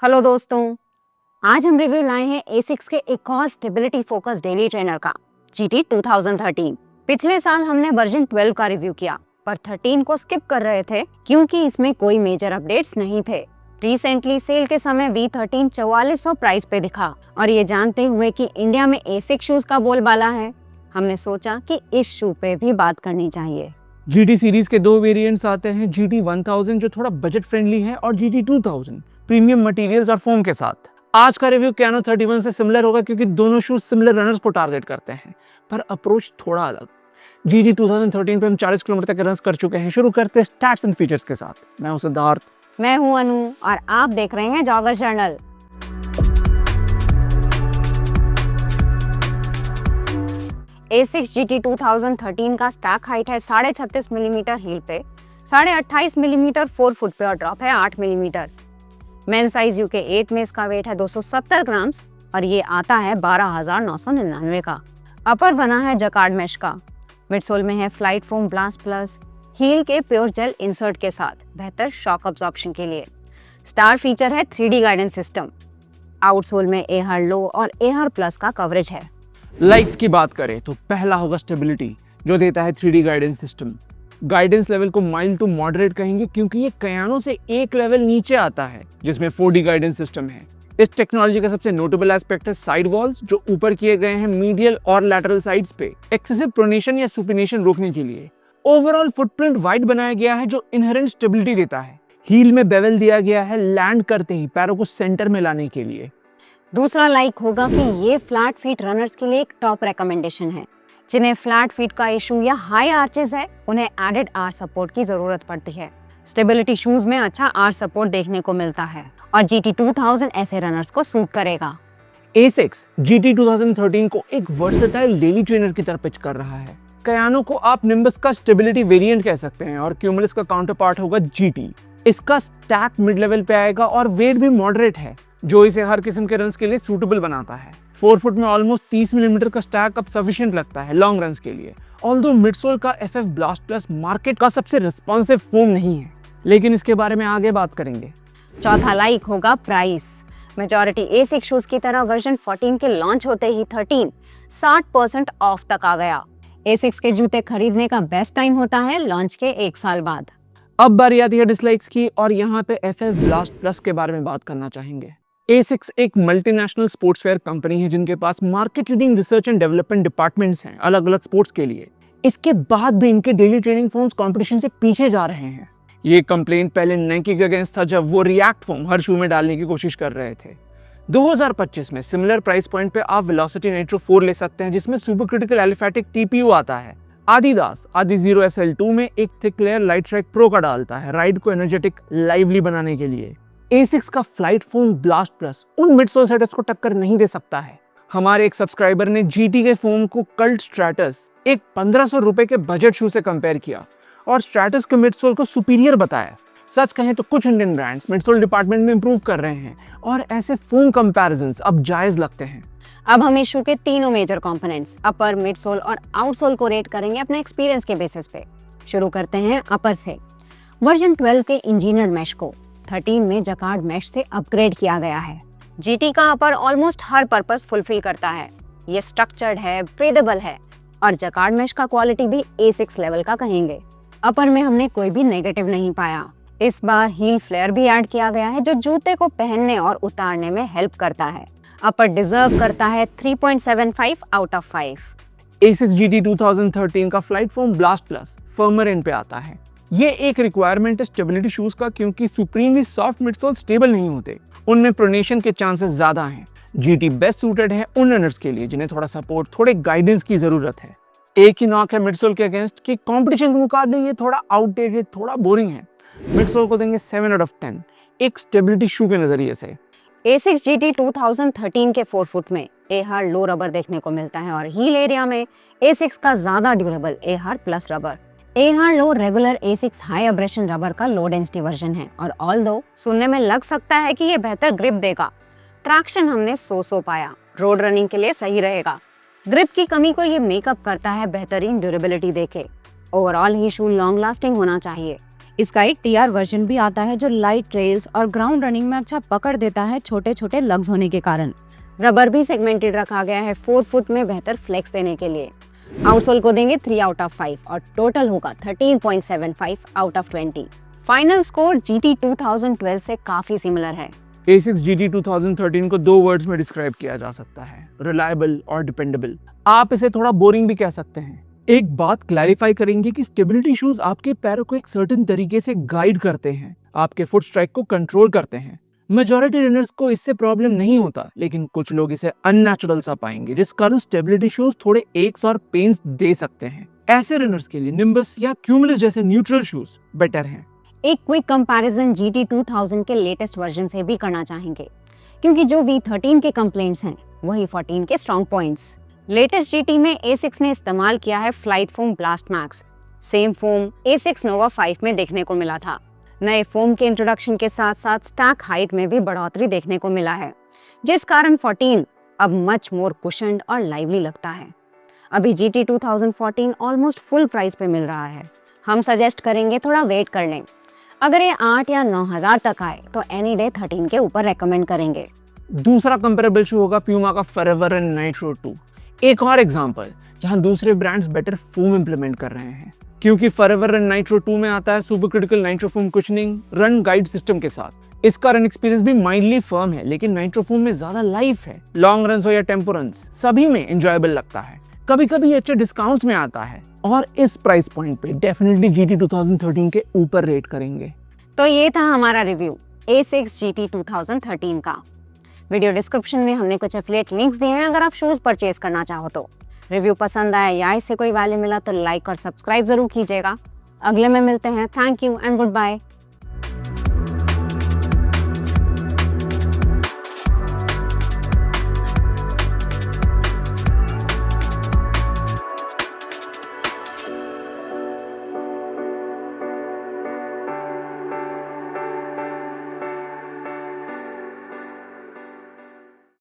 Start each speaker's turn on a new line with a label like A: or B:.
A: Hello दोस्तों, आज हम रिव्यू लाए हैं एसिक्स के एक और स्टेबिलिटी फोकस डेली ट्रेनर का GT 2013। पिछले साल हमने वर्जन 12 का रिव्यू किया पर 13 को स्किप कर रहे थे क्योंकि इसमें कोई मेजर अपडेट्स नहीं थे। रिसेंटली सेल के समय V13 4400 प्राइस पे दिखा और ये जानते हुए कि इंडिया में एसिक्स शूज का बोलबाला है, हमने सोचा कि इस शू पे भी बात करनी चाहिए।
B: GT सीरीज के दो वेरिएंट्स आते हैं, GT 1000 जो थोड़ा बजट फ्रेंडली है और GT 2000 प्रीमियम मटेरियल्स और फोम के साथ। आज का रिव्यू कैनो 31 से सिमिलर होगा क्योंकि दोनों शूज सिमिलर रनर्स को टारगेट करते हैं, पर अप्रोच थोड़ा अलग। GT 2013 पे हम 40 किलोमीटर तक रन कर चुके हैं। शुरू करते हैं स्टैट्स एंड फीचर्स के साथ। मैं हूं सिद्धार्थ,
A: मैं हूं अनु और आप देख रहे हैं जॉगर जर्नल। एसिक्स GT 2013 का स्टैक हाइट है 36.5 मिलीमीटर हील पे, 28.5 मिलीमीटर 4 फुट पे और ड्रॉप है 8 मिलीमीटर। मेन साइज UK 8 में इसका वेट है 270 ग्राम्स और ये आता है 12,999 का। अपर बना है जकार्ड मैश का। मिडसोल में है flight foam blast plus heel के प्योर जेल इंसर्ट के साथ बेहतर शॉक अब्जॉर्प्शन के लिए। स्टार फीचर है 3D गाइडेंस सिस्टम। आउटसोल में AR लो और AR प्लस का कवरेज है।
B: लाइक्स की बात करें तो पहला होगा स्टेबिलिटी, जो देता है 3D guidance system. Guidance level को माइल्ड टू मॉडरेट कहेंगे क्योंकि ये कयानो से एक लेवल नीचे आता है जिसमें 4D गाइडेंस सिस्टम है। इस टेक्नोलॉजी का सबसे नोटेबल एस्पेक्ट है साइड वॉल्स, जो ऊपर किए गए हैं मीडियल और लैटरल साइड्स पे एक्सेसिव प्रोनेशन या सुपिनेशन रोकने के लिए। ओवरऑल फुटप्रिंट वाइड बनाया गया है जो इनहेरेंट स्टेबिलिटी देता है। हील में बेवल दिया गया है लैंड करते ही पैरों को सेंटर में लाने के लिए।
A: दूसरा लाइक होगा कि ये फ्लैट फीट रनर्स के लिए एक टॉप रिकमेंडेशन है। जिन्हें फ्लैट फीट का इशू या हाई आर्चेस है, उन्हें एडेड आर सपोर्ट की जरूरत पड़ती है। स्टेबिलिटी शूज में अच्छा आर सपोर्ट देखने को मिलता है और GT 2000 ऐसे रनर्स को सूट करेगा।
B: एसिक्स GT 2013 को एक वर्सेटाइल डेली ट्रेनर की तरह पिच कर रहा है। कयानो को आप निम्बस का स्टेबिलिटी वेरिएंट कह सकते हैं और क्यूमुलस का काउंटर पार्ट होगा GT। इसका स्टैक मिड लेवल पे आएगा और वेट भी मॉडरेट है, जो इसे हर किस्म के रन्स के लिए सूटेबल बनाता है। 4 फुट में ऑलमोस्ट 30 मिलीमीटर का स्टैक अब सफिशिएंट लगता है लॉन्ग रन्स के लिए। ऑल्दो मिडसोल का FF ब्लास्ट प्लस मार्केट का सबसे रिस्पॉन्सिव फोम नहीं है, लेकिन इसके बारे में आगे बात करेंगे।
A: चौथा लाइक होगा प्राइस। मेजॉरिटी एसिक्स शूज की तरह वर्जन 14 के लॉन्च होते ही 13 60% ऑफ तक आ गया। एसिक्स के जूते खरीदने का बेस्ट टाइम होता है लॉन्च के 1 साल बाद।
B: अब बारी आती है डिसलाइक्स की और यहाँ पे FF ब्लास्ट प्लस के बारे में बात करना चाहेंगे। एसिक्स एक मल्टीनेशनल स्पोर्ट्सवेयर कंपनी है जिनके पास market leading research and development departments हैं अलग अलग स्पोर्ट्स के लिए। इसके बाद भी इनके डेली ट्रेनिंग फोम्स कंपटीशन से पीछे जा रहे हैं। ये कंप्लेंट पहले नाइकी के अगेंस्ट था जब वो रिएक्ट फोम हर शू में डालने की कोशिश कर रहे थे। 2025 में सिमिलर प्राइस पॉइंट पे आप वेलोसिटी नाइट्रो 4 ले सकते हैं जिसमें सुपर क्रिटिकल एलिफैटिक TPU आता है। आदिदास Adizero SL2 में एक thick layer light strike pro का डालता है राइड को एनर्जेटिक लाइवली बनाने के लिए। एसिक्स का फ्लाइट फोम ब्लास्ट प्लस उन मिडसोल सेटअप्स को टक्कर नहीं दे सकता है। हमारे एक सब्सक्राइबर ने GT के फोम को कल्ट स्ट्रैटस एक 1500 रुपए के बजट शू से कंपेयर किया और स्ट्रैटस के मिडसोल को सुपीरियर बताया। सच कहें तो कुछ इंडियन ब्रांड्स मिडसोल डिपार्टमेंट में इंप्रूव कर रहे हैं और ऐसे फोम कंपैरिजंस अब जायज लगते हैं।
A: अब हम इशू के तीनों मेजर कंपोनेंट्स अपर, मिडसोल और आउटसोल को रेट करेंगे अपने एक्सपीरियंस के बेसिस पे। शुरू करते हैं अपर से। वर्जन 12 के इंजीनियर्ड मैश को 13 में जकार्ड मैश से अपग्रेड किया गया है। GT का अपर ऑलमोस्ट हर पर्पस फुलफिल करता है। ये स्ट्रक्चर्ड है, ब्रीदेबल है और जकार्ड मैश का क्वालिटी भी A6 लेवल का कहेंगे। अपर में हमने कोई भी नेगेटिव नहीं पाया। इस बार हील फ्लेयर भी ऐड किया गया है जो जूते को पहनने और उतारने में हेल्प करता है। अपर डिजर्व करता है 3.75 आउट ऑफ 5।
B: एसिक्स GT 2013 का flight foam blast plus firmer end पे आता है। ये एक रिक्वायरमेंट है स्टेबिलिटी शूज का क्योंकि सुप्रीमली सॉफ्ट मिडसोल स्टेबल नहीं होते, उनमें प्रोनेशन के चांसेस ज्यादा हैं। GT बेस्ट सूटेड है उन रनर्स के लिए जिन्हें थोड़ा सपोर्ट, थोड़े गाइडेंस की जरूरत है। एक ही नॉक है मिडसोल के अगेंस्ट कि कंपटीशन के मुकाबले ये थोड़ा आउटडेटेड, थोड़ा बोरिंग है। मिडसोल को देंगे 7 आउट ऑफ 10 एक स्टेबिलिटी शू के नजरिए से।
A: एसिक्स GT 2013 के 4 फुट में AR लो रबर देखने को मिलता है और हील एरिया में एसिक्स का ज्यादा durable AR plus rubber. AR लो regular Asics high abrasion rubber का लो डेंसिटी वर्जन है और ऑल्दो सुनने में लग सकता है कि ये बेहतर ग्रिप देगा, ट्रैक्शन हमने सो पाया। रोड रनिंग के लिए सही रहेगा। ग्रिप की कमी को ये मेकअप करता है बेहतरीन ड्यूरेबिलिटी देके। ओवरऑल ही शू लॉन्ग लास्टिंग होना चाहिए। इसका एक TR वर्जन भी आता है जो लाइट ट्रेल्स और ग्राउंड रनिंग में अच्छा पकड़ देता है छोटे छोटे लग्स होने के कारण। रबर भी सेगमेंटेड रखा गया है 4 फुट में बेहतर फ्लेक्स देने के लिए। आउटसोल को देंगे 3 आउट ऑफ 5 और टोटल होगा 13.75 out of 20। Final score GT 2012 से काफी सिमिलर है।
B: ASICS GT 2013 को 2 वर्ड्स में डिस्क्राइब किया जा सकता है, रिलायबल और डिपेंडेबल। आप इसे थोड़ा बोरिंग भी कह सकते हैं। एक बात क्लैरिफाई करेंगे कि स्टेबिलिटी शूज आपके पैरों को एक सर्टेन तरीके से गाइड करते हैं, आपके फुट स्ट्राइक को कंट्रोल करते हैं। मेजॉरिटी रनर्स को इससे प्रॉब्लम नहीं होता, लेकिन कुछ लोग इसे अननेचुरल सा पाएंगे, जिस कारण स्टेबिलिटी शूज थोड़े एक्स और पेन्स दे सकते हैं। ऐसे रनर्स के लिए निम्बस या क्यूमुलस जैसे न्यूट्रल शूज बेटर हैं।
A: एक क्विक कंपैरिजन GT 2000 के लेटेस्ट वर्जन से भी करना चाहेंगे, क्योंकि जो V13 के कंप्लेंट्स हैं वही 14 के स्ट्रॉन्ग पॉइंट्स। लेटेस्ट GT में ASICS ने इस्तेमाल किया है flight foam blast max. Same foam ASICS नोवा 5 में देखने को मिला था। नए फोम के इंट्रोडक्शन के साथ साथ स्टैक हाइट में भी बढ़ोतरी देखने को मिला है, जिस कारण 14 अब मच मोर कुशन्ड और लाइवली लगता है। अभी GT 2014 ऑलमोस्ट फुल प्राइस पे मिल रहा है। हम सजेस्ट करेंगे थोड़ा वेट कर लें। अगर ये 8 या 9 हजार तक आए तो एनी डे 13 के ऊपर रेकमेंड करेंगे।
B: दूसरा कंपेरेबल शू होगा प्यूमा का फॉरएवर एंड नाइट्रो 2। एक और एग्जांपल जहां दूसरे ब्रांड्स बेटर फोम इंप्लीमेंट कर रहे हैं, क्योंकि फॉरएवर एंड नाइट्रो 2 में आता है super critical nitro foam cushioning run guide system के साथ। इसका रन एक्सपीरियंस भी माइल्डली फर्म है, लेकिन नाइट्रो फोम में ज्यादा लाइफ है। लॉन्ग रन हो या टेम्पो रन्स सभी में एंजॉयबल लगता है। कभी कभी अच्छे डिस्काउंट्स में आता है और इस प्राइस पॉइंट पे डेफिनेटली GT 2013 के ऊपर रेट करेंगे।
A: तो ये था हमारा रिव्यू ASICS GT 2013 का। वीडियो डिस्क्रिप्शन में हमने कुछ एफिलिएट लिंक्स दिए हैं अगर आप शूज परचेज करना चाहो तो। रिव्यू पसंद आया या इससे कोई वैल्यू मिला तो लाइक और सब्सक्राइब जरूर कीजिएगा। अगले में मिलते हैं। Thank you and good bye.